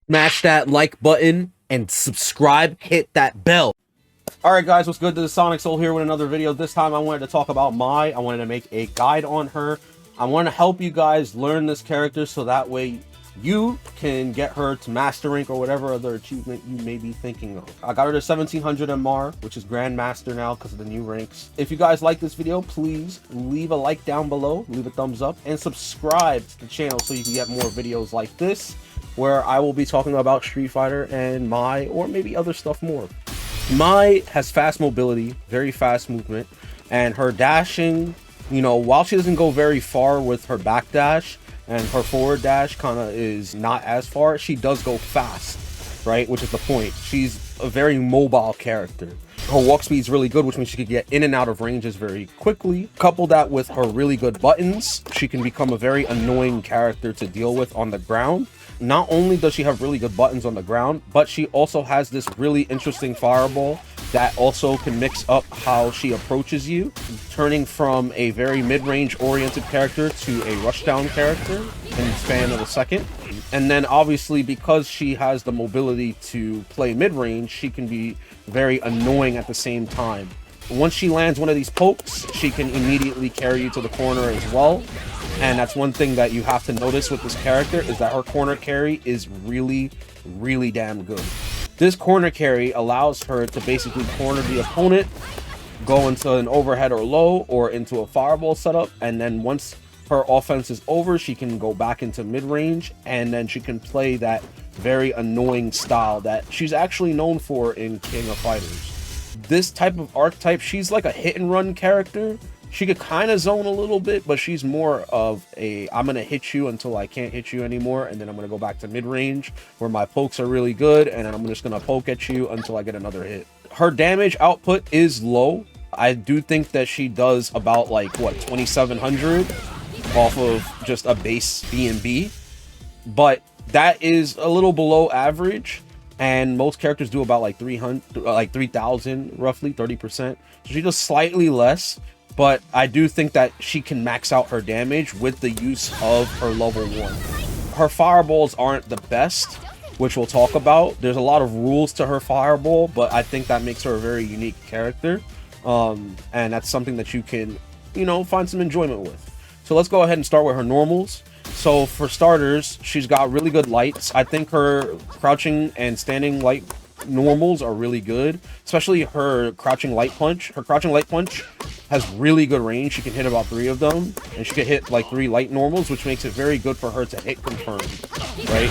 Smash that like button and subscribe, hit that bell. Alright guys, what's good? This is SonicSol here with another video. This time I wanted to talk about Mai. I wanted to make a guide on her. I want to help you guys learn this character so that way you can get her to Master Rank or whatever other achievement you may be thinking of. I got her to 1700 MR, which is Grandmaster now because of the new ranks. If you guys like this video, please leave a like down below, leave a thumbs up, and subscribe to the channel so you can get more videos like this, where I will be talking about Street Fighter and Mai, or maybe other stuff more. Mai has fast mobility, very fast movement, and her dashing, you know, while she doesn't go very far with her back dash, and her forward dash kind of is not as far, she does go fast, right? Which is the point. She's a very mobile character. Her walk speed is really good, which means she can get in and out of ranges very quickly. Couple that with her really good buttons, she can become a very annoying character to deal with on the ground. Not only does she have really good buttons on the ground, but she also has this really interesting fireball that also can mix up how she approaches you, turning from a very mid-range oriented character to a rushdown character in the span of a second. And then obviously because she has the mobility to play mid-range, she can be very annoying at the same time. Once she lands one of these pokes, she can immediately carry you to the corner as well. And that's one thing that you have to notice with this character, is that her corner carry is really, really damn good. This corner carry allows her to basically corner the opponent, go into an overhead or low, or into a fireball setup, and then once her offense is over, she can go back into mid-range, and then she can play that very annoying style that she's actually known for in King of Fighters. This type of archetype, she's like a hit-and-run character. She could kind of zone a little bit, but she's more of a, I'm going to hit you until I can't hit you anymore, and then I'm going to go back to mid-range, where my pokes are really good, and then I'm just going to poke at you until I get another hit. Her damage output is low. I do think that she does about, like, what, 2700 off of just a base B&B, but that is a little below average, and most characters do about, like, 3,000, roughly, 30%. So she does slightly less. But I do think that she can max out her damage with the use of her level 1. Her fireballs aren't the best, which we'll talk about. There's a lot of rules to her fireball, but I think that makes her a very unique character. And that's something that you can, you know, find some enjoyment with. So let's go ahead and start with her normals. So for starters, she's got really good lights. I think her crouching and standing light normals are really good, especially her crouching light punch. Her crouching light punch has really good range. She can hit about 3 of them, and she can hit like 3 light normals, which makes it very good for her to hit confirm, right?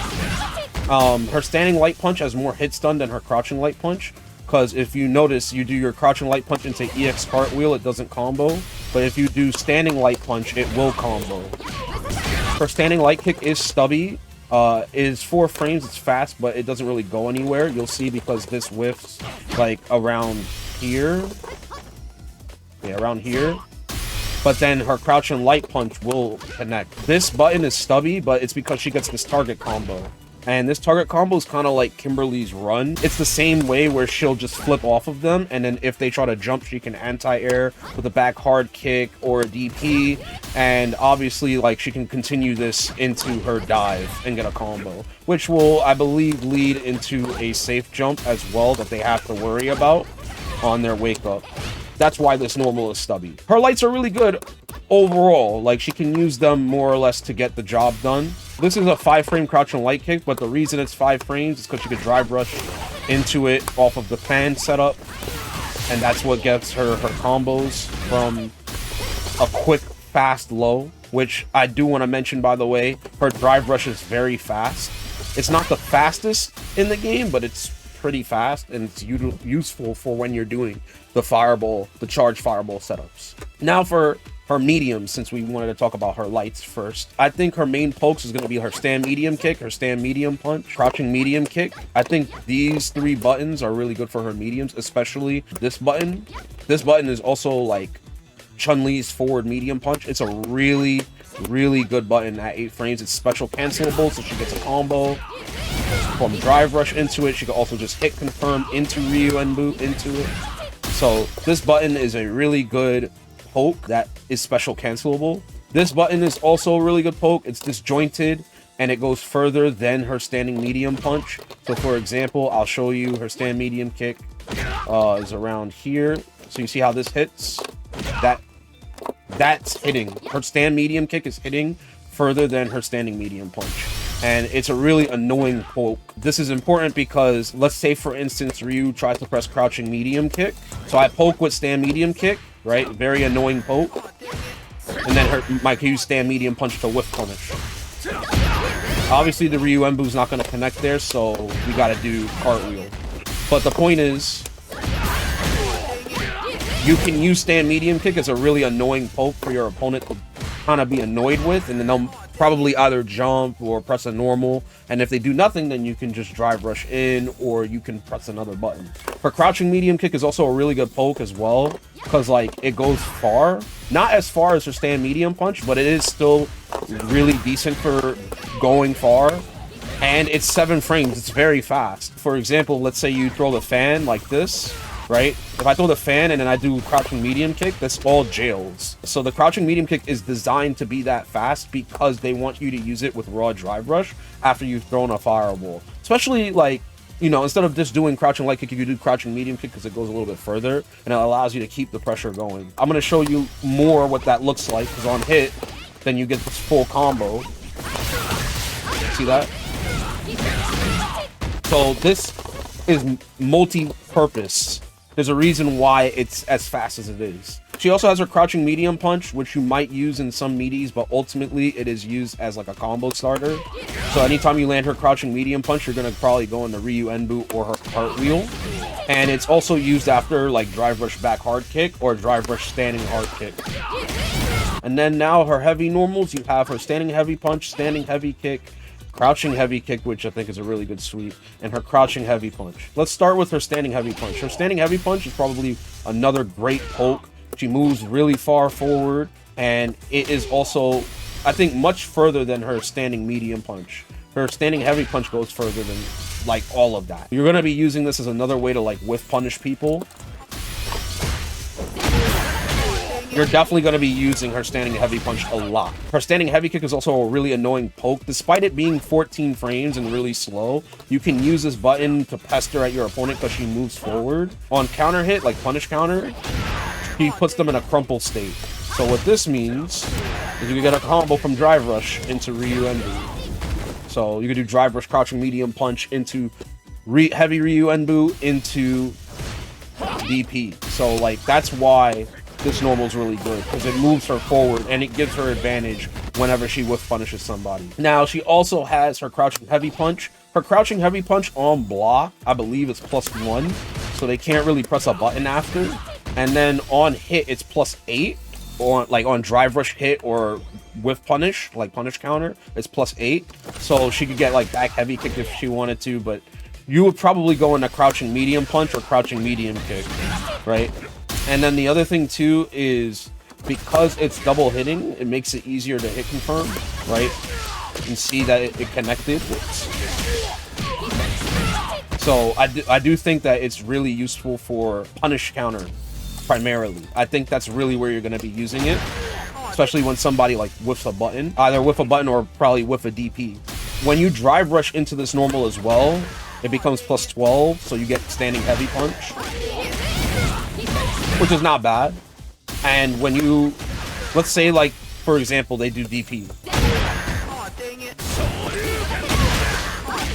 Her standing light punch has more hit stun than her crouching light punch, because if you notice, you do your crouching light punch into EX cartwheel, it doesn't combo, but if you do standing light punch, it will combo. Her standing light kick is stubby. Is 4 frames, it's fast, but it doesn't really go anywhere. You'll see, because this whiffs like around here. Yeah, around here. But then her crouching light punch will connect. This button is stubby, but it's because she gets this target combo. And this target combo is kind of like Kimberly's run. It's the same way where she'll just flip off of them, and then if they try to jump, she can anti-air with a back hard kick or a DP. And obviously, like, she can continue this into her dive and get a combo, which will, I believe, lead into a safe jump as well that they have to worry about on their wake up. That's why this normal is stubby. Her lights are really good overall. Like, she can use them more or less to get the job done. This is a 5-frame crouching light kick, but the reason it's 5 frames is because you can drive rush into it off of the fan setup, and that's what gets her combos from a quick, fast low, which I do want to mention, by the way. Her drive rush is very fast. It's not the fastest in the game, but it's pretty fast, and it's useful for when you're doing the fireball, the charge fireball setups. Now for her mediums, since we wanted to talk about her lights first. I think her main pokes is going to be her stand medium kick, her stand medium punch, crouching medium kick. I think these 3 buttons are really good for her mediums, especially this button. This button is also like Chun-Li's forward medium punch. It's a really, really good button at 8 frames. It's special cancelable, so she gets a combo from drive rush into it. She can also just hit confirm into Ryuenbu into it. So this button is a really good poke that is special cancelable. This button is also a really good poke. It's disjointed, and it goes further than her standing medium punch. So for example, I'll show you her stand medium kick is around here. So you see how this hits? That's hitting. Her stand medium kick is hitting further than her standing medium punch. And it's a really annoying poke. This is important because, let's say for instance, Ryu tries to press crouching medium kick. So I poke with stand medium kick, right? Very annoying poke. And then my Ryu stand medium punch to whiff punish. Obviously the Ryuenbu is not going to connect there, so we got to do cartwheel. But the point is, you can use stand medium kick as a really annoying poke for your opponent to kind of be annoyed with, and then they'll probably either jump or press a normal, and if they do nothing, then you can just drive rush in, or you can press another button. Her crouching medium kick is also a really good poke as well, because like it goes far. Not as far as her stand medium punch, but it is still really decent for going far. And it's 7 frames, it's very fast. For example, let's say you throw the fan like this, right? If I throw the fan and then I do crouching medium kick, that's all jails. So the crouching medium kick is designed to be that fast because they want you to use it with raw drive rush after you've thrown a fireball. Especially like, you know, instead of just doing crouching light kick, you do crouching medium kick because it goes a little bit further and it allows you to keep the pressure going. I'm going to show you more what that looks like, because on hit, then you get this full combo. See that? So this is multi-purpose. There's a reason why it's as fast as it is. She also has her crouching medium punch, which you might use in some meaties, but ultimately it is used as like a combo starter. So anytime you land her crouching medium punch, you're going to probably go into Ryuenbu or her cartwheel. And it's also used after like drive rush back hard kick or drive rush standing hard kick. And then now her heavy normals, you have her standing heavy punch, standing heavy kick, crouching heavy kick, which I think is a really good sweep, and her crouching heavy punch. Let's start with her standing heavy punch. Her standing heavy punch is probably another great poke. She moves really far forward, and it is also, I think, much further than her standing medium punch. Her standing heavy punch goes further than like all of that. You're going to be using this as another way to like whiff punish people. You're definitely going to be using her standing heavy punch a lot. Her standing heavy kick is also a really annoying poke. Despite it being 14 frames and really slow, you can use this button to pester at your opponent because she moves forward. On counter hit, like punish counter, he puts them in a crumple state. So what this means is you get a combo from drive rush into Ryuenbu. So you can do drive rush, crouching medium punch into heavy Ryuenbu into DP. So like that's why this normal is really good, because it moves her forward and it gives her advantage whenever she whiff punishes somebody. Now she also has her crouching heavy punch. Her crouching heavy punch on block, I believe, is +1, so they can't really press a button after. And then on hit, it's +8. Or like on drive rush hit or whiff punish, like punish counter, it's +8. So she could get like back heavy kick if she wanted to, but you would probably go into crouching medium punch or crouching medium kick, right? And then the other thing too is because it's double hitting, it makes it easier to hit confirm, right? And see that it connected. So I do think that it's really useful for punish counter primarily. I think that's really where you're going to be using it, especially when somebody like whiffs a button, either whiff a button or probably whiff a DP. When you drive rush into this normal as well, it becomes +12, so you get standing heavy punch, which is not bad. And when you, let's say like, for example, they do DP.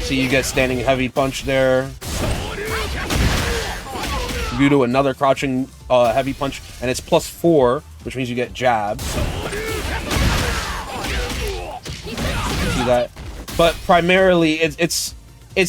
So you get standing heavy punch there. You do another crouching heavy punch, and it's +4, which means you get jabs. See that? But primarily, it's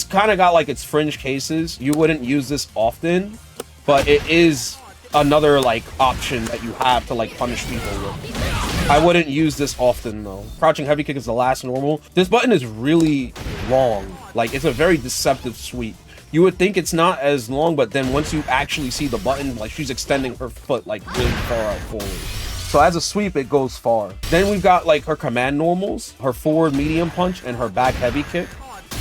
kind of got like its fringe cases. You wouldn't use this often, but it is another like option that you have to like punish people with. I wouldn't use this often though. Crouching heavy kick is the last normal. This button is really long. Like, it's a very deceptive sweep. You would think it's not as long, but then once you actually see the button, like she's extending her foot like really far out forward. So as a sweep, it goes far. Then we've got like her command normals, her forward medium punch, and her back heavy kick.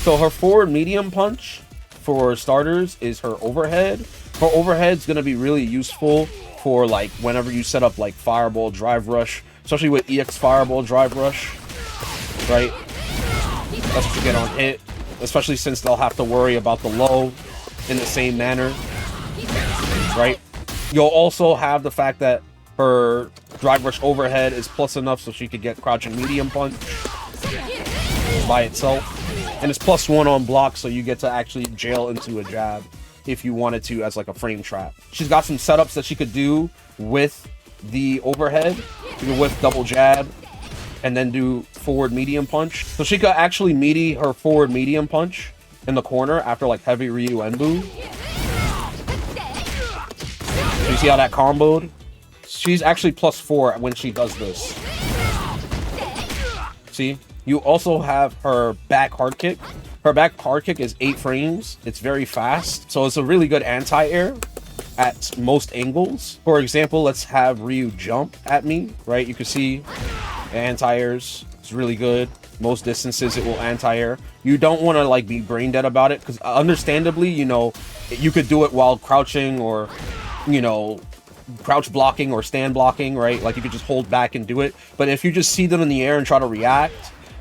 So her forward medium punch, for starters, is her overhead. Her overhead's gonna be really useful for like whenever you set up like fireball drive rush, especially with EX fireball drive rush, right? That's what you get on hit, especially since they'll have to worry about the low in the same manner, right? You'll also have the fact that her drive rush overhead is plus enough so she could get crouching medium punch by itself. And it's +1 on block, so you get to actually jail into a jab if you wanted to as like a frame trap. She's got some setups that she could do with the overhead. You can whiff double jab and then do forward medium punch. So she could actually meaty her forward medium punch in the corner after like heavy Ryuenbu. So you see how that comboed? She's actually +4 when she does this. See? You also have her back hard kick. Her back hard kick is 8 frames. It's very fast. So it's a really good anti-air at most angles. For example, let's have Ryu jump at me, right? You can see anti-airs. It's really good. Most distances it will anti-air. You don't want to like be brain dead about it because understandably, you know, you could do it while crouching or, you know, crouch blocking or stand blocking, right? Like you could just hold back and do it. But if you just see them in the air and try to react,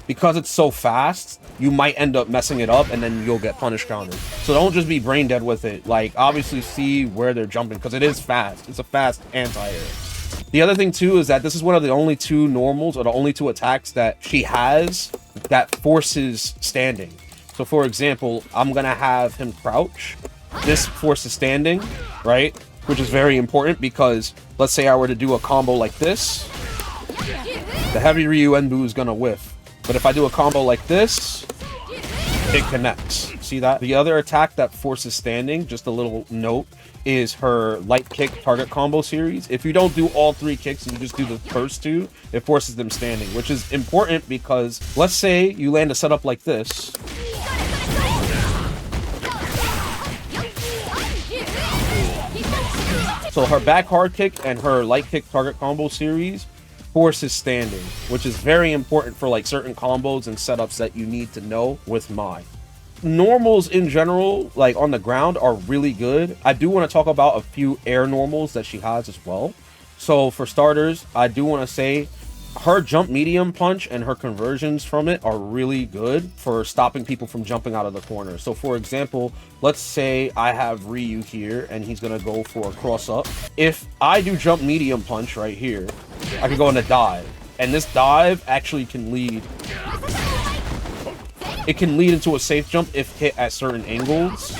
because it's so fast, you might end up messing it up and then you'll get punish countered. So don't just be brain dead with it. Like obviously see where they're jumping because it is fast. It's a fast anti-air. The other thing too is that this is one of the only 2 normals or the only 2 attacks that she has that forces standing. So for example, I'm gonna have him crouch. This forces standing, right? Which is very important because let's say I were to do a combo like this, the heavy Ryuenbu is gonna whiff. But if I do a combo like this, it connects. See that? The other attack that forces standing, just a little note, is her light kick target combo series. If you don't do all 3 kicks and you just do the first 2, it forces them standing, which is important because let's say you land a setup like this. So her back hard kick and her light kick target combo series forces standing, which is very important for like certain combos and setups that you need to know with Mai. Normals in general, like on the ground, are really good. I do want to talk about a few air normals that she has as well. So for starters, I do want to say her jump medium punch and her conversions from it are really good for stopping people from jumping out of the corner. So for example, let's say I have Ryu here and he's gonna go for a cross up. If I do jump medium punch right here, I can go in a dive, and this dive actually can lead. It can lead into a safe jump if hit at certain angles,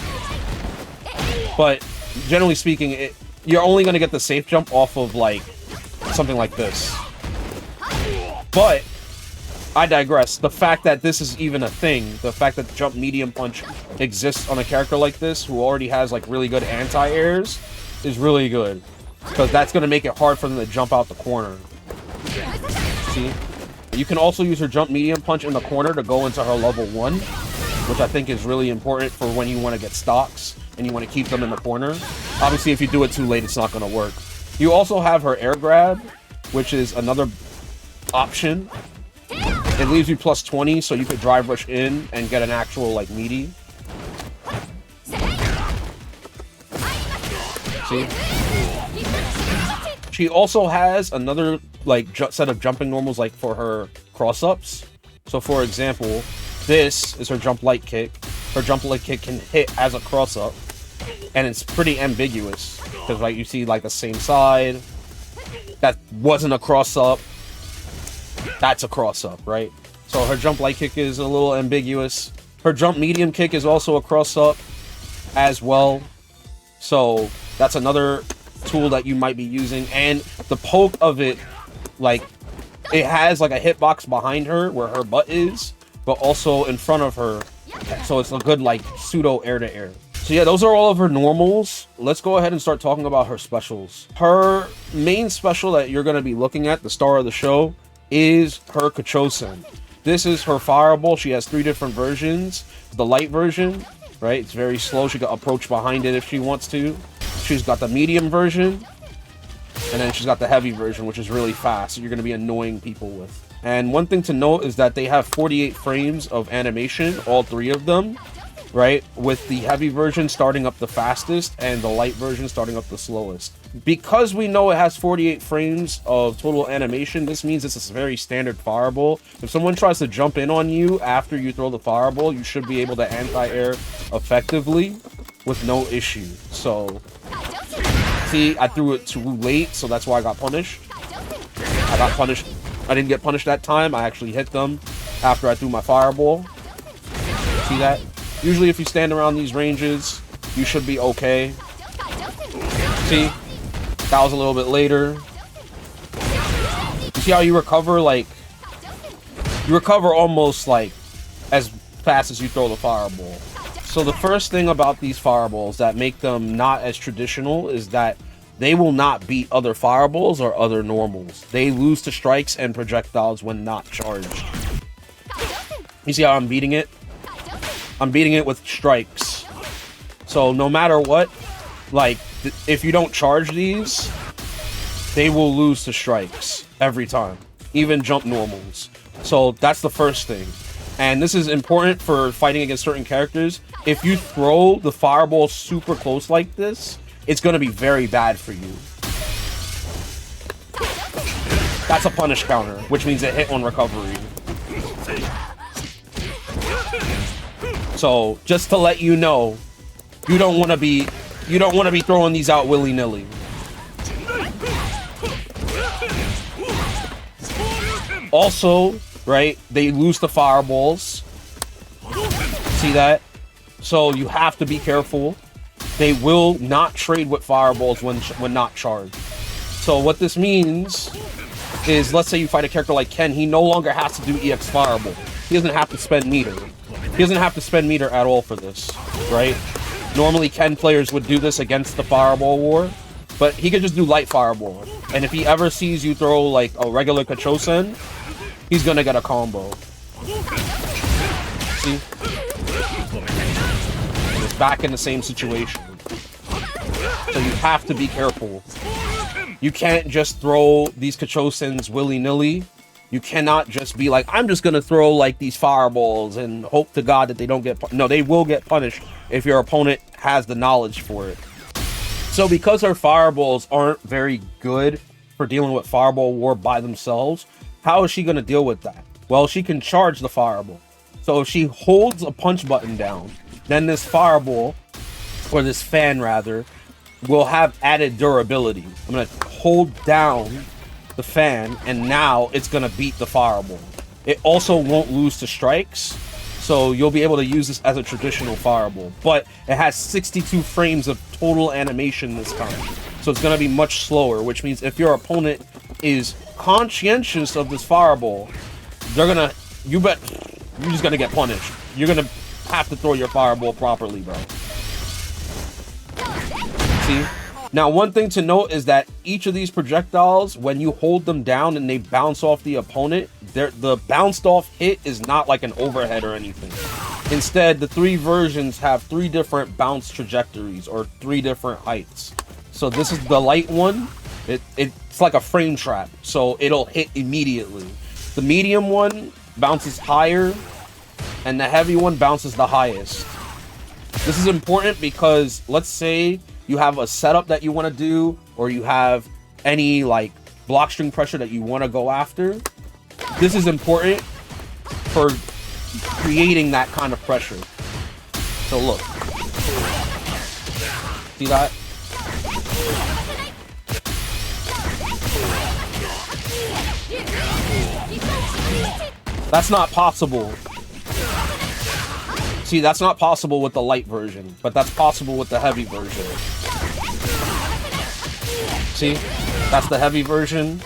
but generally speaking, you're only gonna get the safe jump off of like something like this. But I digress. The fact that this is even a thing, the fact that jump medium punch exists on a character like this who already has like really good anti-airs is really good, because that's going to make it hard for them to jump out the corner. See? You can also use her jump medium punch in the corner to go into her level 1, which I think is really important for when you want to get stocks and you want to keep them in the corner. Obviously, if you do it too late, it's not going to work. You also have her air grab, which is another option. It leaves you +20, so you could drive rush in and get an actual like meaty. See? She also has another like set of jumping normals like for her cross-ups. So for example, this is her jump light kick. Her jump light kick can hit as a cross-up, and it's pretty ambiguous because like you see like the same side. That wasn't a cross-up. That's a cross-up, right? So her jump light kick is a little ambiguous. Her jump medium kick is also a cross-up as well. So that's another tool that you might be using. And the poke of it, like, it has like a hitbox behind her where her butt is, but also in front of her. So it's a good like pseudo air-to-air. So yeah, those are all of her normals. Let's go ahead and start talking about her specials. Her main special that you're going to be looking at, the star of the show, is her Kachousen. This is her fireball. She has 3 different versions. The light version, right? It's very slow. She can approach behind it if she wants to. She's got the medium version, and then she's got the heavy version, which is really fast. So you're going to be annoying people with. And one thing to note is that they have 48 frames of animation, all 3 of them. right? With the heavy version starting up the fastest and the light version starting up the slowest. Because we know it has 48 frames of total animation, this means it's a very standard fireball. If someone tries to jump in on you after you throw the fireball, you should be able to anti-air effectively with no issue. So, see, I threw it too late, so that's why I got punished. I got punished. I didn't get punished that time. I actually hit them after I threw my fireball. See that? Usually if you stand around these ranges, you should be okay. See? That was a little bit later. You see how you recover? Like, you recover almost like as fast as you throw the fireball. So the first thing about these fireballs that make them not as traditional is that they will not beat other fireballs or other normals. They lose to strikes and projectiles when not charged. You see how I'm beating it? I'm beating it with strikes. So no matter what, like, if you don't charge these, they will lose to strikes every time. Even jump normals. So that's the first thing. And this is important for fighting against certain characters. If you throw the fireball super close like this, it's going to be very bad for you. That's a punish counter, which means it hit on recovery. So just to let you know, you don't want to be throwing these out willy-nilly. Also, right, they lose the fireballs. See that? So you have to be careful. They will not trade with fireballs when not charged. So what this means is, let's say you fight a character like Ken, he no longer has to do EX fireball. He doesn't have to spend meter. He doesn't have to spend meter at all for this, right? Normally Ken players would do this against the fireball war, but he could just do light fireball. And if he ever sees you throw like a regular Kachousen, he's gonna get a combo. See? It's back in the same situation. So you have to be careful. You can't just throw these Kachousens willy-nilly. You cannot just be like, I'm just gonna throw like these fireballs and hope to God that they don't get no, they will get punished if your opponent has the knowledge for it. So because her fireballs aren't very good for dealing with fireball war by themselves, how is she gonna deal with that? Well, she can charge the fireball. So if she holds a punch button down, then this fireball, or this fan rather, will have added durability. I'm gonna hold down the fan, and now it's gonna beat the fireball. It also won't lose to strikes, so you'll be able to use this as a traditional fireball, but it has 62 frames of total animation this time, so it's gonna be much slower, which means if your opponent is conscientious of this fireball, you're just gonna get punished. You're gonna have to throw your fireball properly, bro. See? Now, one thing to note is that each of these projectiles, when you hold them down and they bounce off the opponent, the bounced off hit is not like an overhead or anything. Instead, the three versions have 3 different bounce trajectories or 3 different heights. So this is the light one. It's like a frame trap, so it'll hit immediately. The medium one bounces higher, and the heavy one bounces the highest. This is important because, let's say you have a setup that you want to do, or you have any like block string pressure that you want to go after. This is important for creating that kind of pressure. So look, see that? That's not possible. See, that's not possible with the light version, but that's possible with the heavy version. See? That's the heavy version.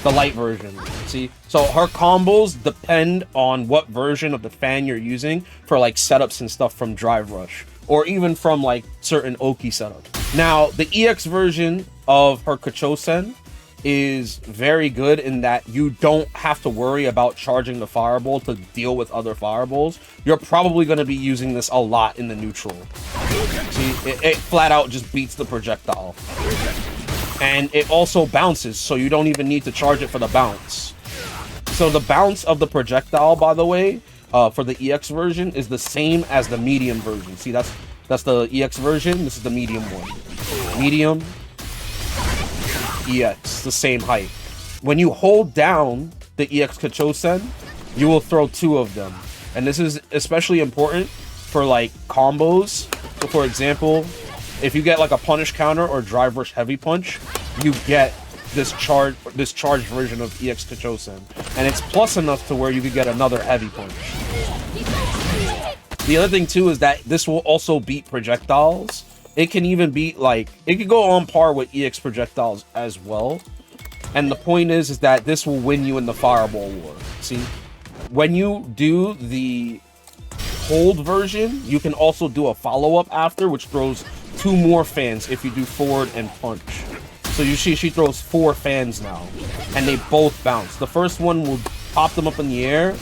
The light version. See? So her combos depend on what version of the fan you're using for like setups and stuff from Drive Rush, or even from like certain Oki setups. Now, the EX version of her Kachousen is very good in that you don't have to worry about charging the fireball to deal with other fireballs. You're probably going to be using this a lot in the neutral. See, it flat out just beats the projectile. And it also bounces, so you don't even need to charge it for the bounce. So the bounce of the projectile, by the way, for the EX version is the same as the medium version. See, that's the EX version. This is the medium one. Medium, EX, the same height. When you hold down the EX Kachousen, you will throw 2 of them. And this is especially important for like combos. So for example, if you get like a punish counter or drive rush heavy punch, you get this charged version of EX Kachousen. And it's plus enough to where you could get another heavy punch. The other thing too is that this will also beat projectiles. It can even beat, like, it could go on par with EX projectiles as well. And the point is that this will win you in the fireball war. See, when you do the hold version, you can also do a follow-up after, which throws 2 more fans if you do forward and punch. So you see she throws 4 fans now, and they both bounce. The first one will pop them up in the air,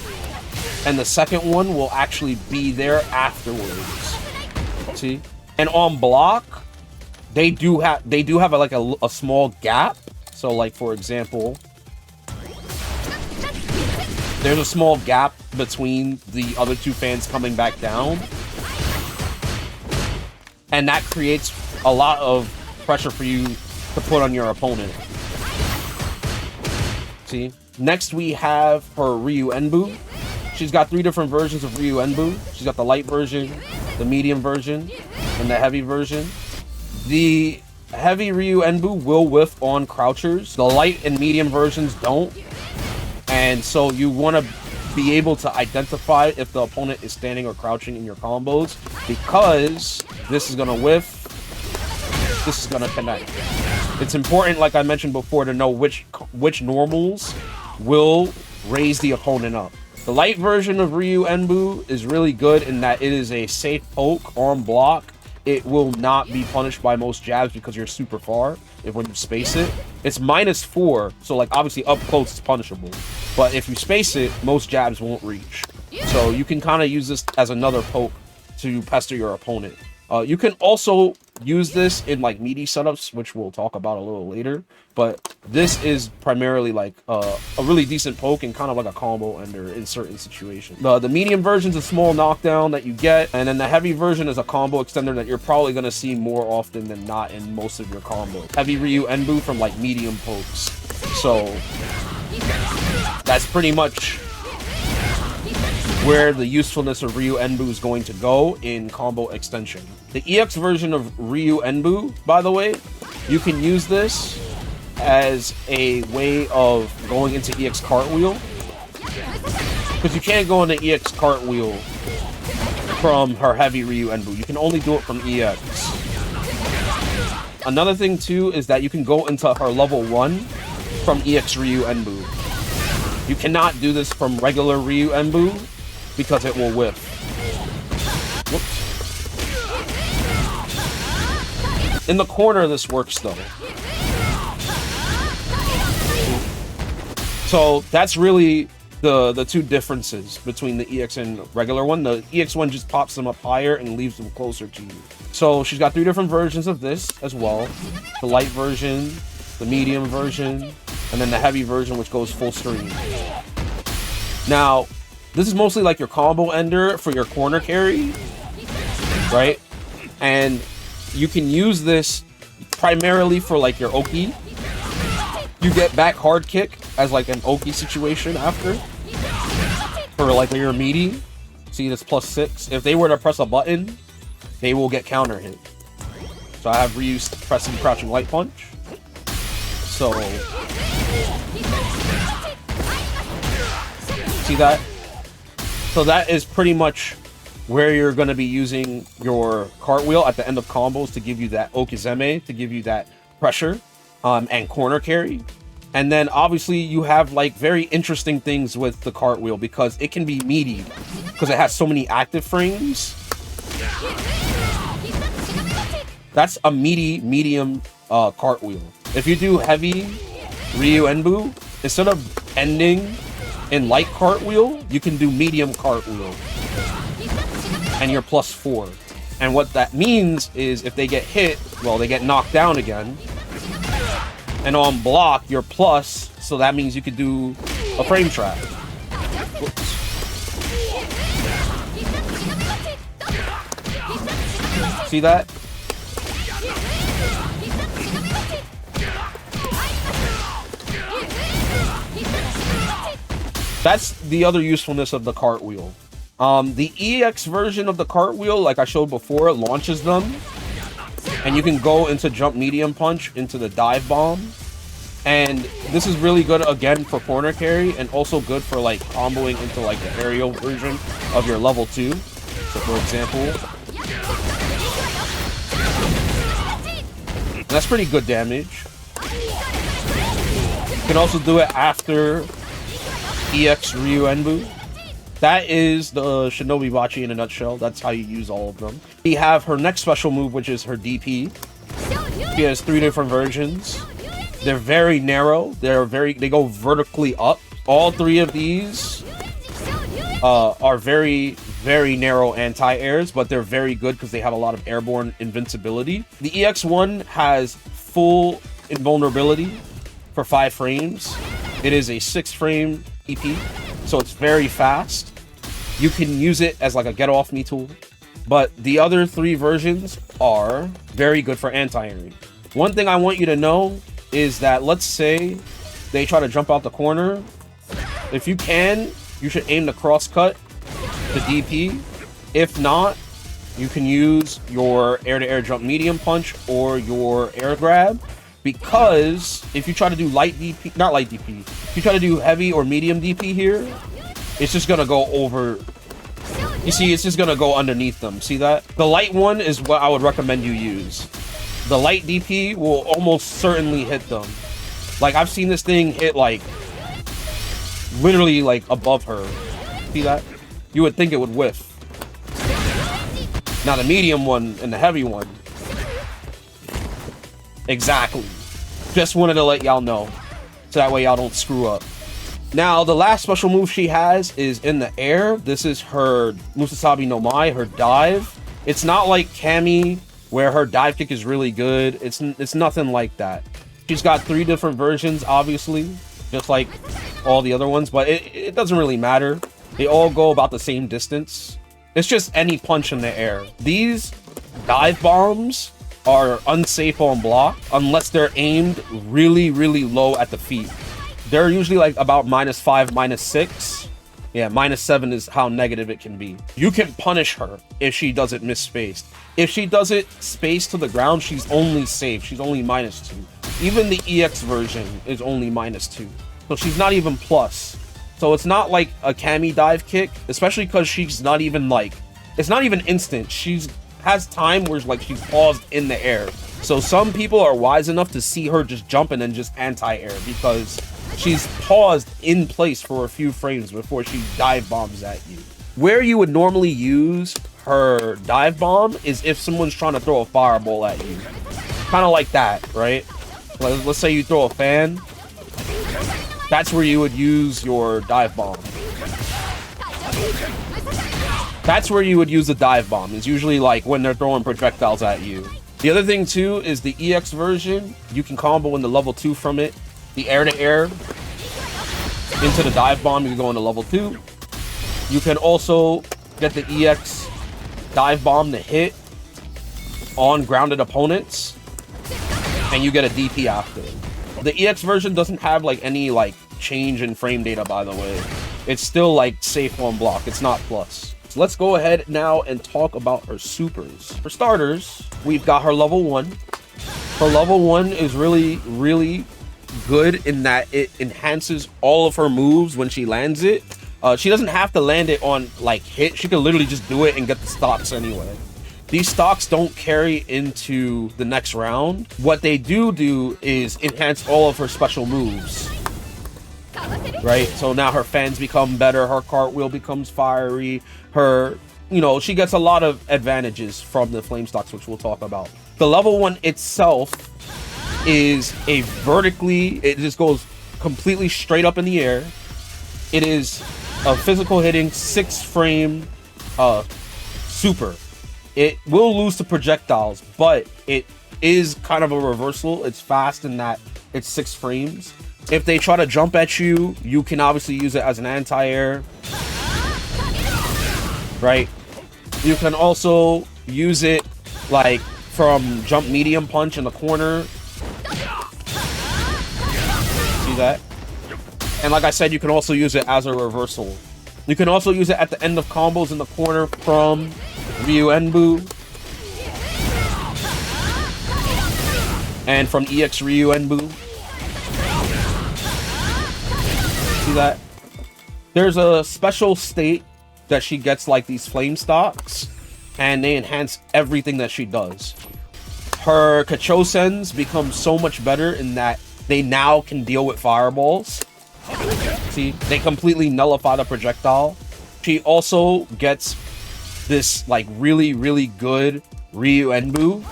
and the second one will actually be there afterwards. See? And on block, they do have a small gap. So like, for example, there's a small gap between the other 2 fans coming back down. And that creates a lot of pressure for you to put on your opponent. See? Next we have her Ryuenbu. She's got 3 different versions of Ryuenbu. She's got the light version, the medium version, and the heavy version. The heavy Ryuenbu will whiff on crouchers. The light and medium versions don't. And so you want to be able to identify if the opponent is standing or crouching in your combos, because this is going to whiff, this is going to connect. It's important, like I mentioned before, to know which normals will raise the opponent up. The light version of Ryuenbu is really good in that it is a safe poke on block. It will not be punished by most jabs because you're super far when you space it. It's -4, so like obviously up close it's punishable. But if you space it, most jabs won't reach. So you can kind of use this as another poke to pester your opponent. You can also use this in like meaty setups, which we'll talk about a little later. But this is primarily like a really decent poke and kind of like a combo ender in certain situations. The medium version is a small knockdown that you get, and then the heavy version is a combo extender that you're probably going to see more often than not in most of your combos. Heavy Ryuenbu from like medium pokes. So that's pretty much where the usefulness of Ryuenbu is going to go in combo extension. The EX version of Ryuenbu, by the way, you can use this as a way of going into EX cartwheel, because you can't go into EX cartwheel from her heavy Ryuenbu. You can only do it from EX. Another thing too is that you can go into her level 1 from EX Ryuenbu. You cannot do this from regular Ryuenbu because it will whiff. Whoops. In the corner this works though. So that's really the 2 differences between the EX and regular one. The EX one just pops them up higher and leaves them closer to you. So she's got 3 different versions of this as well. The light version, the medium version, and then the heavy version, which goes full stream. Now, this is mostly like your combo ender for your corner carry, right? And you can use this primarily for like your Oki. You get back hard kick as like an Oki situation after. For like your meaty. See, this +6. If they were to press a button, they will get counter hit. So I have Ryu pressing crouching light punch. So see that? So that is pretty much where you're going to be using your cartwheel at the end of combos to give you that okizeme, to give you that pressure and corner carry. And then obviously you have like very interesting things with the cartwheel because it can be meaty because it has so many active frames. That's a meaty medium cartwheel. If you do heavy Ryuenbu, instead of ending in light cartwheel, you can do medium cartwheel. And you're +4. And what that means is if they get hit, well, they get knocked down again. And on block, you're plus, so that means you could do a frame trap. Whoops. See that? That's the other usefulness of the cartwheel. The EX version of the cartwheel, like I showed before, launches them. And you can go into jump medium punch into the dive bomb. And this is really good, again, for corner carry. And also good for, like, comboing into, like, the aerial version of your level 2. So, for example... that's pretty good damage. You can also do it after... EX Ryuenbu. That is the Shinobi Bachi in a nutshell. That's how you use all of them. We have her next special move, which is her DP. She has 3 different versions. They're very narrow. They go vertically up. All 3 of these are very, very narrow anti-airs, but they're very good because they have a lot of airborne invincibility. The EX1 has full invulnerability for 5 frames. It is a 6-frame EP, so it's very fast. You can use it as like a get off me tool, but the other 3 versions are very good for anti-airing. One thing I want you to know is that, let's say they try to jump out the corner. If you can, you should aim the cross cut, the DP. If not, you can use your air-to-air jump medium punch or your air grab. Because if you try to do light DP, not light DP, if you try to do heavy or medium DP here, it's just gonna go over. You see, it's just gonna go underneath them. See that? The light one is what I would recommend you use. The light DP will almost certainly hit them. Like, I've seen this thing hit, like, literally, like, above her. See that? You would think it would whiff. Now, the medium one and the heavy one. Exactly. Just wanted to let y'all know, so that way y'all don't screw up. Now, the last special move she has is in the air. This is her Musasabi no Mai, her dive. It's not like Cammy, where her dive kick is really good. It's nothing like that. She's got 3 different versions, obviously, just like all the other ones, but it doesn't really matter. They all go about the same distance. It's just any punch in the air. These dive bombs are unsafe on block unless they're aimed really, really low at the feet. They're usually like about -5, -6. Yeah, -7 is how negative it can be. You can punish her if she does it misspaced. If she does it spaced to the ground, she's only safe. She's only -2. Even the EX version is only -2. So she's not even plus. So it's not like a Cammy dive kick, especially because she's not even like, it's not even instant. She's has time where like she's paused in the air. So some people are wise enough to see her just jump and then just anti-air because she's paused in place for a few frames before she dive bombs at you. Where you would normally use her dive bomb is if someone's trying to throw a fireball at you. Kind of like that, right? Let's say you throw a fan. That's where you would use your dive bomb. That's where you would use the dive bomb. It's usually like when they're throwing projectiles at you. The other thing too is the EX version. You can combo in the level 2 from it. The air-to-air into the dive bomb, you can go into level 2. You can also get the EX dive bomb to hit on grounded opponents, and you get a DP after. The EX version doesn't have like any like change in frame data, by the way. It's still like safe on block. It's not plus. So let's go ahead now and talk about her supers. For starters, we've got her level 1. Her level 1 is really, really good in that it enhances all of her moves when she lands it. She doesn't have to land it on like hit. She can literally just do it and get the stocks anyway. These stocks don't carry into the next round. What they do is enhance all of her special moves. Right? So now her fans become better, her cartwheel becomes fiery, her, you know, she gets a lot of advantages from the flame stocks, which we'll talk about. The level 1 itself is a vertically, it just goes completely straight up in the air. It is a physical hitting 6-frame super. It will lose to projectiles, but it is kind of a reversal. It's fast in that it's 6 frames. If they try to jump at you, you can obviously use it as an anti-air. Right? You can also use it like from jump medium punch in the corner. See that? And like I said, you can also use it as a reversal. You can also use it at the end of combos in the corner from Ryuenbu. And from EX Ryuenbu. See that? There's a special state that she gets like these flame stocks, and they enhance everything that she does. Her Kachousens become so much better in that they now can deal with fireballs. See, they completely nullify the projectile. She also gets this like really, really good Ryuenbu.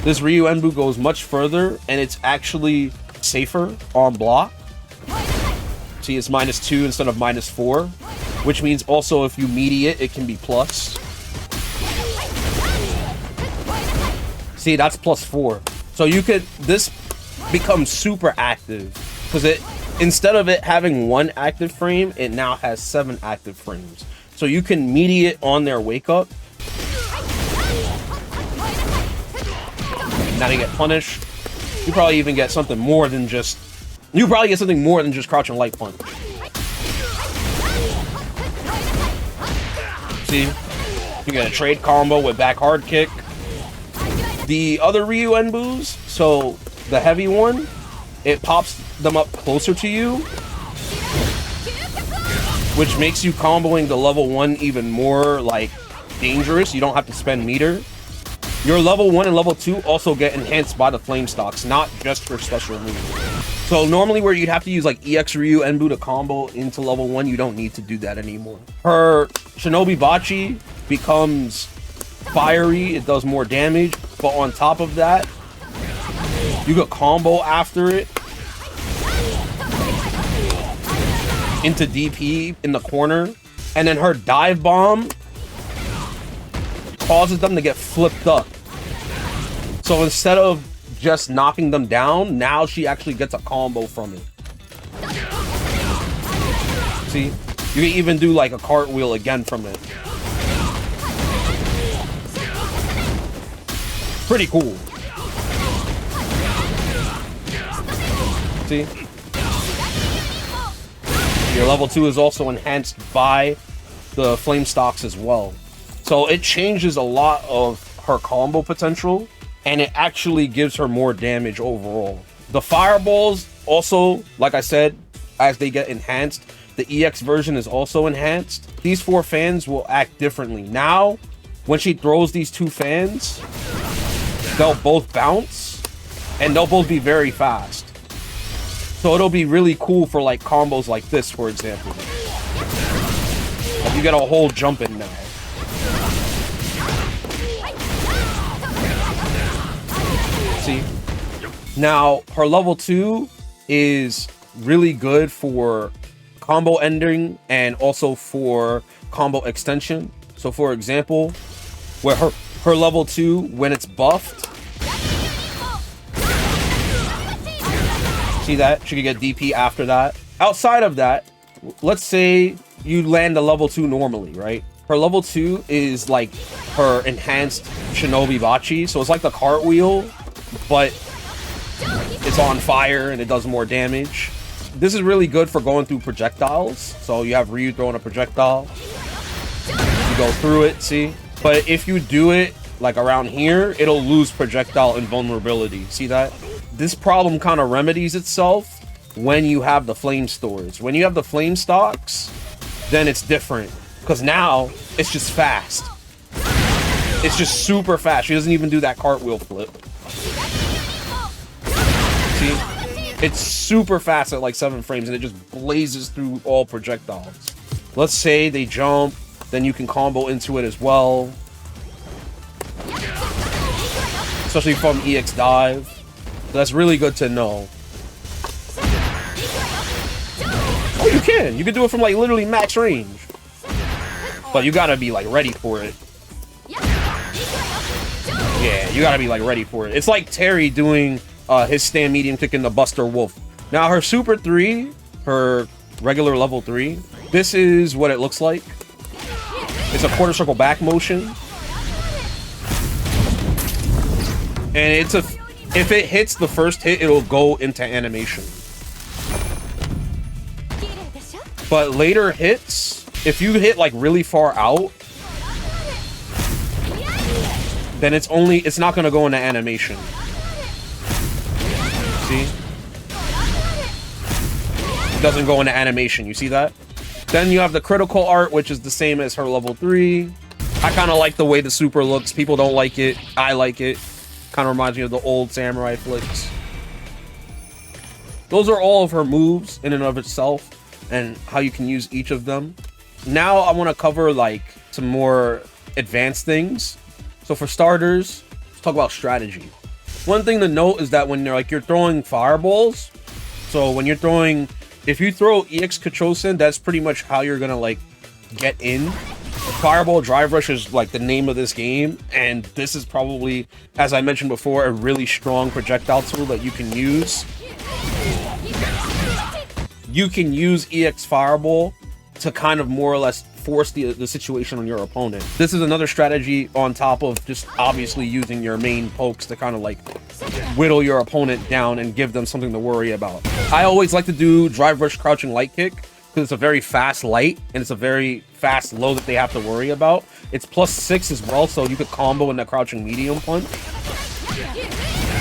This Ryuenbu goes much further, and it's actually safer on block. See, it's -2 instead of -4, which means also if you meaty it, it can be plus. See, that's +4. So you could, this becomes super active because it, instead of it having 1 active frame, it now has 7 active frames. So you can meaty it on their wake up. Now they get punished. You probably even get something more than just, crouch and light punch. See? You get a trade combo with back hard kick. The other Ryuenbus, so the heavy one, it pops them up closer to you, which makes you comboing the level 1 even more like dangerous. You don't have to spend meter. Your level 1 and level 2 also get enhanced by the flame stocks, not just for special moves. So normally where you'd have to use like EX Ryuenbu to combo into level 1, you don't need to do that anymore. Her Shinobi Bachi becomes fiery, it does more damage, but on top of that, you could combo after it into DP in the corner, and then her dive bomb causes them to get flipped up. So instead of just knocking them down, now she actually gets a combo from it. See? You can even do like a cartwheel again from it. Pretty cool. See? Your level 2 is also enhanced by the flame stocks as well. So it changes a lot of her combo potential, and it actually gives her more damage overall. The fireballs also, like I said, as they get enhanced, the EX version is also enhanced. These 4 fans will act differently. Now, when she throws these 2 fans, they'll both bounce, and they'll both be very fast. So it'll be really cool for like combos like this, for example. Like you get a whole jump in now. See? Now, her level 2 is really good for combo ending and also for combo extension. So for example, where her level 2, when it's buffed, see that? She could get DP after that. Outside of that, let's say you land a level 2 normally, right? Her level 2 is like her enhanced Shinobi Bachi. So it's like the cartwheel, but it's on fire and it does more damage. This is really good for going through projectiles. So you have Ryu throwing a projectile. You go through it, see? But if you do it like around here, it'll lose projectile invulnerability. See that? This problem kind of remedies itself when you have the flame stores. When you have the flame stocks, then it's different. Because now, it's just fast. It's just super fast. She doesn't even do that cartwheel flip. See? It's super fast at like 7 frames, and it just blazes through all projectiles. Let's say they jump, then you can combo into it as well. Especially from EX dive. That's really good to know. Oh, you can. You can do it from like literally max range. But you gotta be like ready for it. Yeah, you gotta be like ready for it. It's like Terry doing his stand medium kick in the Buster Wolf. Now her Super 3, her regular level 3, this is what it looks like. It's a quarter circle back motion. And if it hits the first hit, it'll go into animation. But later hits, if you hit like really far out, then it's not gonna go into animation. See? It doesn't go into animation, you see that? Then you have the critical art, which is the same as her level 3. I kind of like the way the super looks. People don't like it. I like it. Kind of reminds me of the old samurai flicks. Those are all of her moves in and of itself and how you can use each of them. Now I want to cover like some more advanced things. So for starters, let's talk about strategy. One thing to note is that when you're throwing fireballs, so when you're throwing, if you throw EX Kachousen, that's pretty much how you're gonna like get in. Fireball Drive Rush is like the name of this game, and this is probably, as I mentioned before, a really strong projectile tool that you can use. You can use EX Fireball to kind of more or less force the situation on your opponent. This is another strategy on top of just obviously using your main pokes to kind of like whittle your opponent down and give them something to worry about. I always like to do Drive Rush Crouching Light Kick because it's a very fast light and it's a very fast low that they have to worry about. It's +6 as well, so you could combo in the Crouching Medium Punch,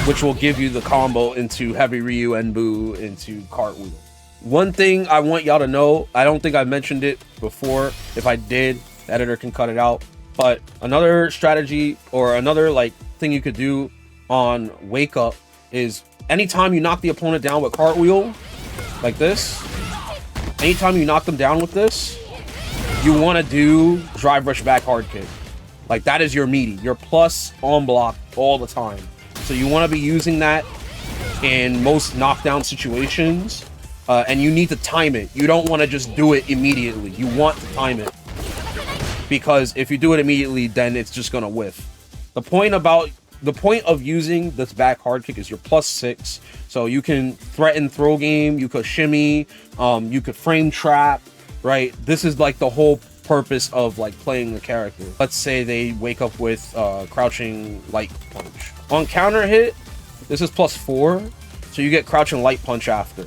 which will give you the combo into Heavy Ryuenbu, into Cartwheel. One thing I want y'all to know, I don't think I mentioned it before. If I did, the editor can cut it out. But another strategy or another like thing you could do on Wake Up is anytime you knock the opponent down with Cartwheel, like this, anytime you knock them down with this, you want to do Drive Rush Back Hard Kick. Like that is your meaty, your plus on block all the time. So you want to be using that in most knockdown situations. And you need to time it. You don't want to just do it immediately. You want to time it. Because if you do it immediately, then it's just going to whiff. The point of using this back hard kick is your +6. So you can threaten throw game, you could shimmy, you could frame trap, right? This is like the whole purpose of like playing the character. Let's say they wake up with Crouching Light Punch. On counter hit, this is +4. So you get Crouching Light Punch after.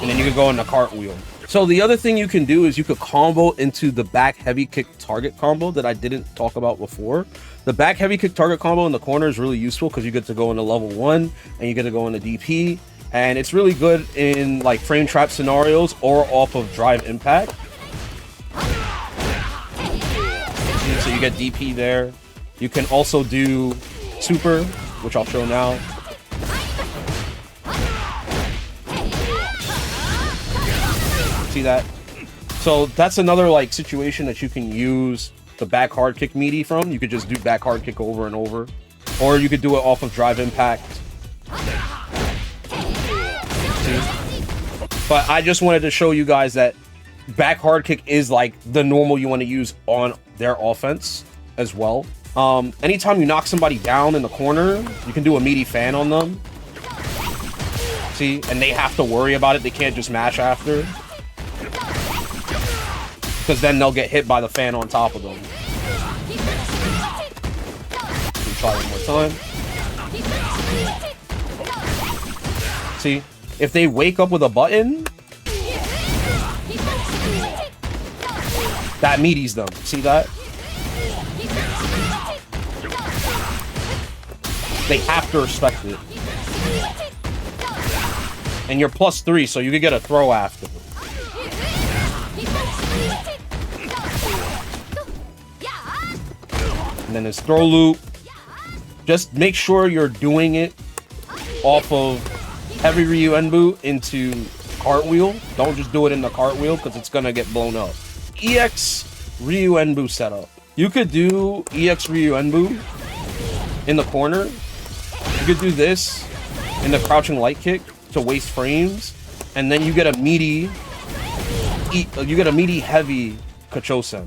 And then you can go into Cartwheel. So the other thing you can do is you could combo into the back heavy kick target combo that I didn't talk about before. The back heavy kick target combo in the corner is really useful because you get to go into level 1 and you get to go into DP. And it's really good in like frame trap scenarios or off of drive impact. So you get DP there. You can also do super, which I'll show now. See that? So that's another like situation that you can use the back hard kick meaty from. You could just do back hard kick over and over, or you could do it off of drive impact. See? But I just wanted to show you guys that back hard kick is like the normal you want to use on their offense as well. Anytime you knock somebody down in the corner, you can do a meaty fan on them. See? And they have to worry about it. They can't just mash after, because then they'll get hit by the fan on top of them. Try one more time. See? If they wake up with a button, that meaties them. See that? They have to respect it. And you're +3, so you could get a throw after. And then this throw loop. Just make sure you're doing it off of Heavy Ryuenbu into Cartwheel. Don't just do it in the Cartwheel because it's going to get blown up. EX Ryuenbu setup. You could do EX Ryuenbu in the corner. You could do this in the Crouching Light Kick to waste frames. And then you get a meaty heavy Kachousen.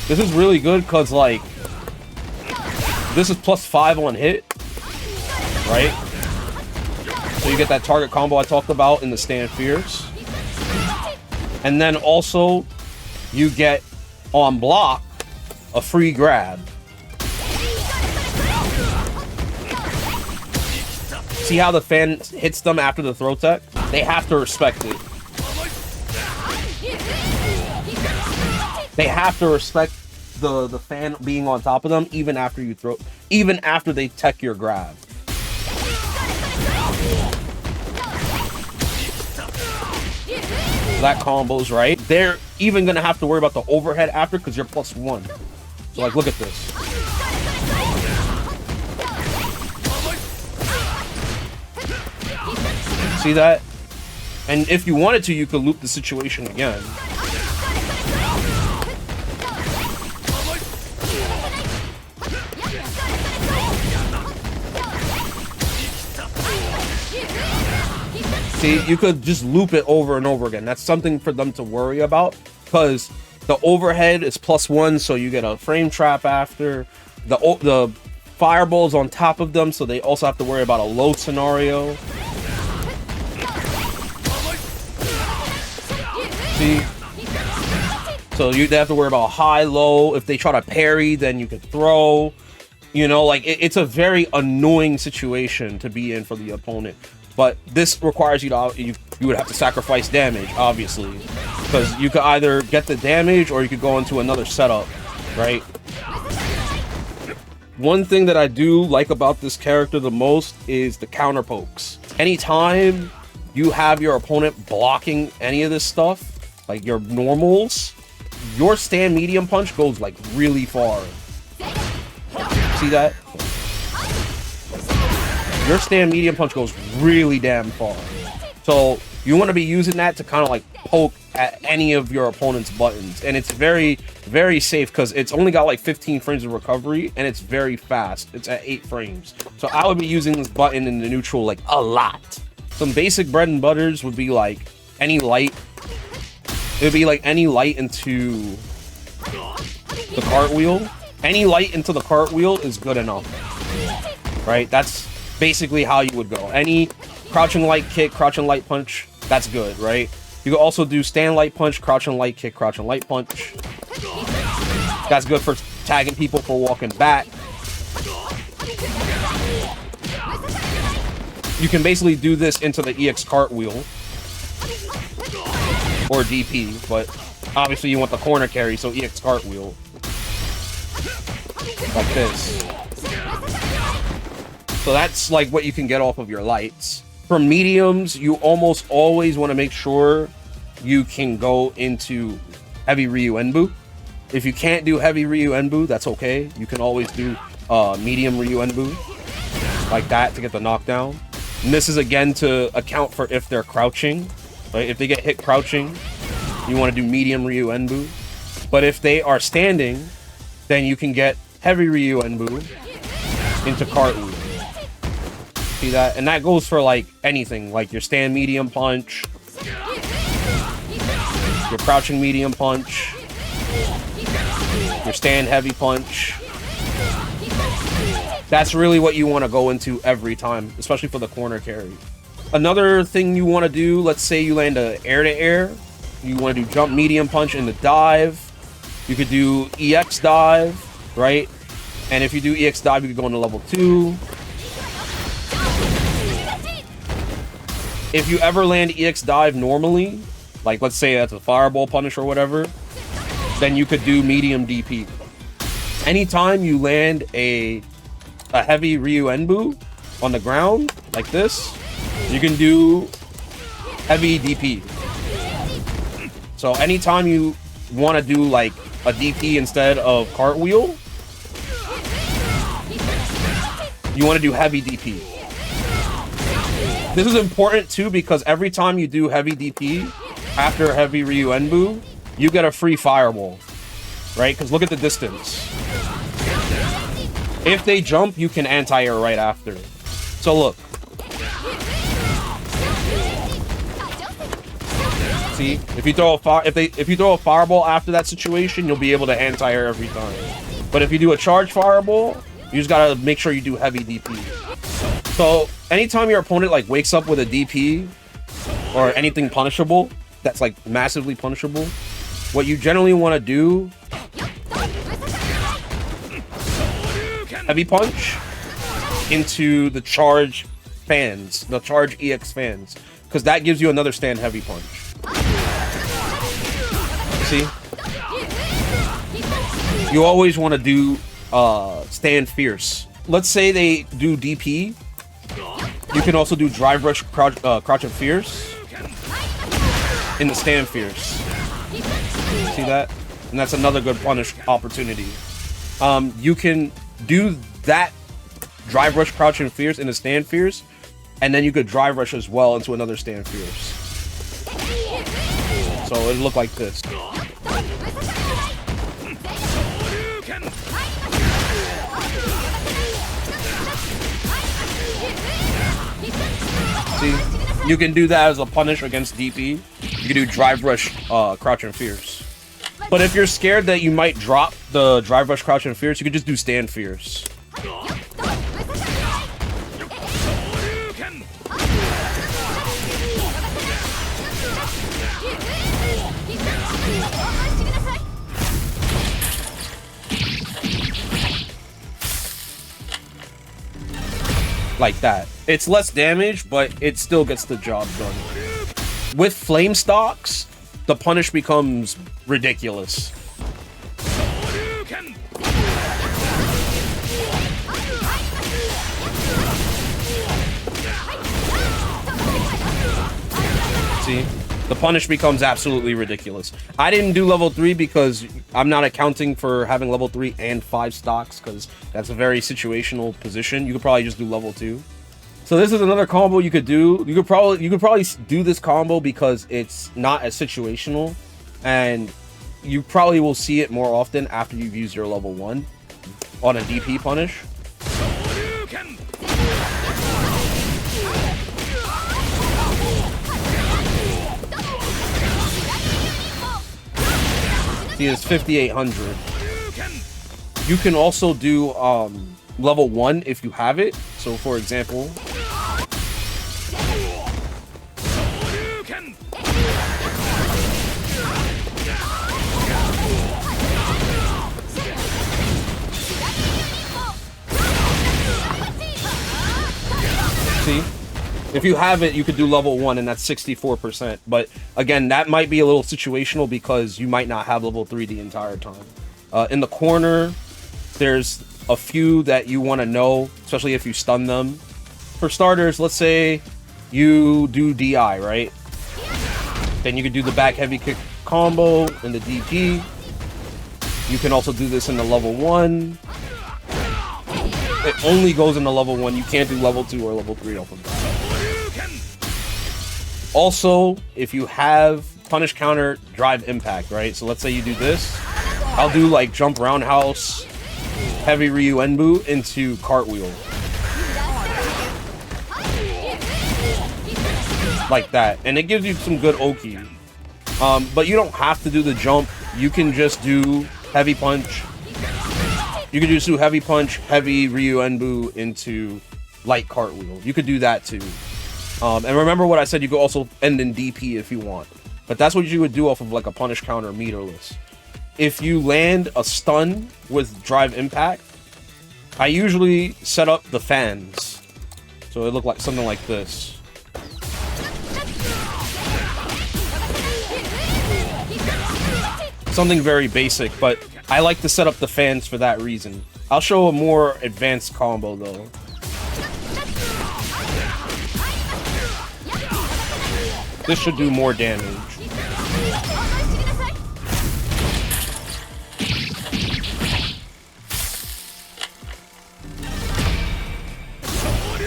This is really good because like this is +5 on hit, right? So you get that target combo I talked about in the Stand Fierce. And then also you get on block a free grab. See how the fan hits them after the throw tech? They have to respect it. They have to respect the fan being on top of them even after you throw, even after they tech your grab. That combo's right. They're even gonna have to worry about the overhead after because you're +1. So like, look at this. See that? And if you wanted to, you could loop the situation again. See, you could just loop it over and over again. That's something for them to worry about because the overhead is +1, so you get a frame trap after. The fireball's on top of them, so they also have to worry about a low scenario. See? So they have to worry about high, low. If they try to parry, then you can throw. You know, like it's a very annoying situation to be in for the opponent. But this requires you to, you would have to sacrifice damage, obviously. Because you could either get the damage or you could go into another setup, right? One thing that I do like about this character the most is the counter pokes. Anytime you have your opponent blocking any of this stuff, like your normals, your stand medium punch goes like really far. See that? Your stand medium punch goes really damn far. So you want to be using that to kind of like poke at any of your opponent's buttons. And it's very, very safe because it's only got like 15 frames of recovery and it's very fast. It's at 8 frames. So I would be using this button in the neutral like a lot. Some basic bread and butters would be like any light. It would be like any light into the cartwheel. Any light into the cartwheel is good enough. Right? That's basically how you would go. Any crouching light kick, crouching light punch, that's good, right? You can also do stand light punch, crouching light kick, crouching light punch. That's good for tagging people for walking back. You can basically do this into the EX cartwheel or DP, but obviously you want the corner carry, so EX cartwheel. Like this. So that's like what you can get off of your lights. For mediums, you almost always want to make sure you can go into heavy Ryuenbu. If you can't do heavy Ryuenbu, that's okay. You can always do medium Ryuenbu like that to get the knockdown. And this is again to account for if they're crouching. Right? If they get hit crouching, you want to do medium Ryuenbu. But if they are standing, then you can get heavy Ryuenbu into cartwheel. See that? And that goes for like anything, like your stand medium punch, your crouching medium punch, your stand heavy punch. That's really what you want to go into every time, especially for the corner carry. Another thing you want to do, let's say you land a air to air, you want to do jump medium punch in the dive. You could do EX dive, right? And if you do EX dive, you could go into level 2. If you ever land EX dive normally, like let's say that's a fireball punish or whatever, then you could do medium DP. Anytime you land a heavy Ryuenbu on the ground, like this, you can do heavy DP. So anytime you want to do like a DP instead of cartwheel, you want to do heavy DP. This is important too because every time you do heavy DP after heavy Ryuenbu, you get a free fireball, right? Because look at the distance. If they jump, you can anti-air right after. So look. See, if you throw a fireball after that situation, you'll be able to anti-air every time. But if you do a charge fireball, you just gotta make sure you do heavy DP. So anytime your opponent like wakes up with a DP or anything punishable that's like massively punishable, what you generally want to do heavy punch into the charge fans, the charge EX fans, because that gives you another stand heavy punch. See? You always want to do stand fierce. Let's say they do DP. You can also do drive rush, crouch and fierce in the stand fierce. See that? And that's another good punish opportunity. You can do that drive rush, crouch and fierce in the stand fierce, and then you could drive rush as well into another stand fierce. So it'll look like this. See, you can do that as a punish against DP. You can do drive rush, crouch and fierce. But if you're scared that you might drop the drive rush, crouch and fierce, you could just do stand fierce. Like that. It's less damage, but it still gets the job done. With flame stocks, the punish becomes ridiculous. See? The punish becomes absolutely ridiculous. I didn't do level 3 because I'm not accounting for having level 3 and 5 stocks, because that's a very situational position. You could probably just do level 2. So this is another combo you could do. You could probably do this combo because it's not as situational, and you probably will see it more often after you've used your level 1 on a DP punish. See, it's 5,800. You can also do level 1 if you have it. So for example, see, if you have it, you could do level 1, and that's 64%. But again, that might be a little situational because you might not have level 3 the entire time. In the corner, there's a few that you want to know, especially if you stun them. For starters, let's say you do DI, right? Then you could do the back heavy kick combo in the DP. You can also do this in the level 1. It only goes in the level 1. You can't do level 2 or level 3 off of that. Also, if you have punish counter drive impact, right? So let's say you do this. I'll do like jump roundhouse, heavy Ryuenbu into cartwheel. Like that. And it gives you some good Oki. But you don't have to do the jump. You can just do heavy punch. You could just do heavy punch, heavy Ryuenbu into light cartwheel. You could do that too. And remember what I said, you could also end in DP if you want. But that's what you would do off of like a punish counter meterless. If you land a stun with drive impact, I usually set up the fans. So it looked like something like this. Something very basic, but I like to set up the fans for that reason. I'll show a more advanced combo though. This should do more damage.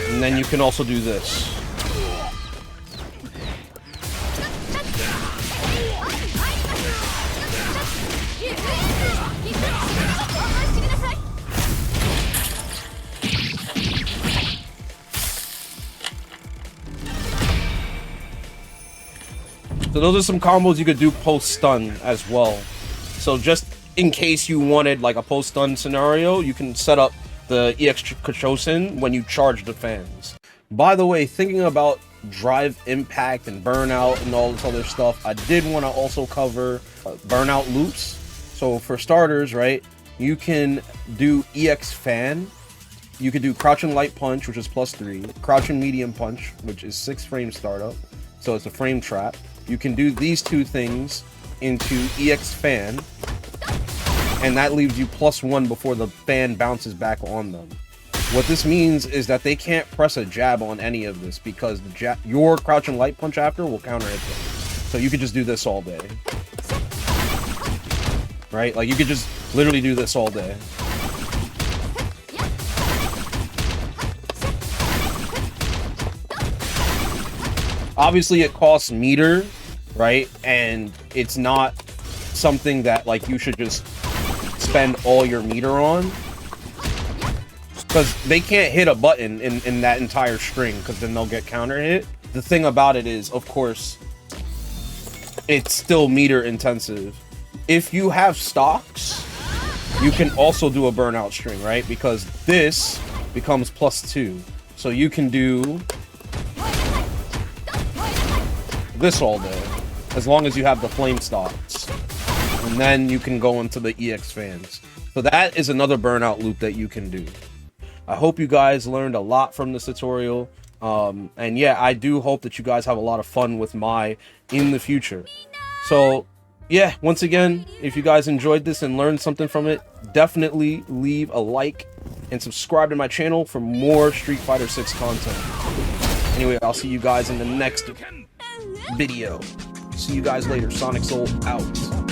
And then you can also do this. So those are some combos you could do post-stun as well. So just in case you wanted like a post-stun scenario, you can set up the EX Kachousen when you charge the fans. By the way, thinking about drive impact and burnout and all this other stuff, I did want to also cover burnout loops. So for starters, right, you can do EX fan you could do crouching light punch, which is +3, crouching medium punch, which is 6 frame startup, so it's a frame trap. You can do these two things into EX fan, and that leaves you +1 before the fan bounces back on them. What this means is that they can't press a jab on any of this because your crouching light punch after will counter hit them. So you could just do this all day. Right? Like, you could just literally do this all day. Obviously, it costs meter, right? And it's not something that, like, you should just spend all your meter on. Because they can't hit a button in that entire string, because then they'll get counter hit. The thing about it is, of course, it's still meter intensive. If you have stocks, you can also do a burnout string, right? Because this becomes +2. So you can do this all day, as long as you have the flame stocks. And then you can go into the EX fans. So that is another burnout loop that you can do. I hope you guys learned a lot from this tutorial. And yeah, I do hope that you guys have a lot of fun with Mai in the future. So yeah, once again, if you guys enjoyed this and learned something from it, definitely leave a like and subscribe to my channel for more Street Fighter 6 content. Anyway, I'll see you guys in the next video. See you guys later. SonicSol out.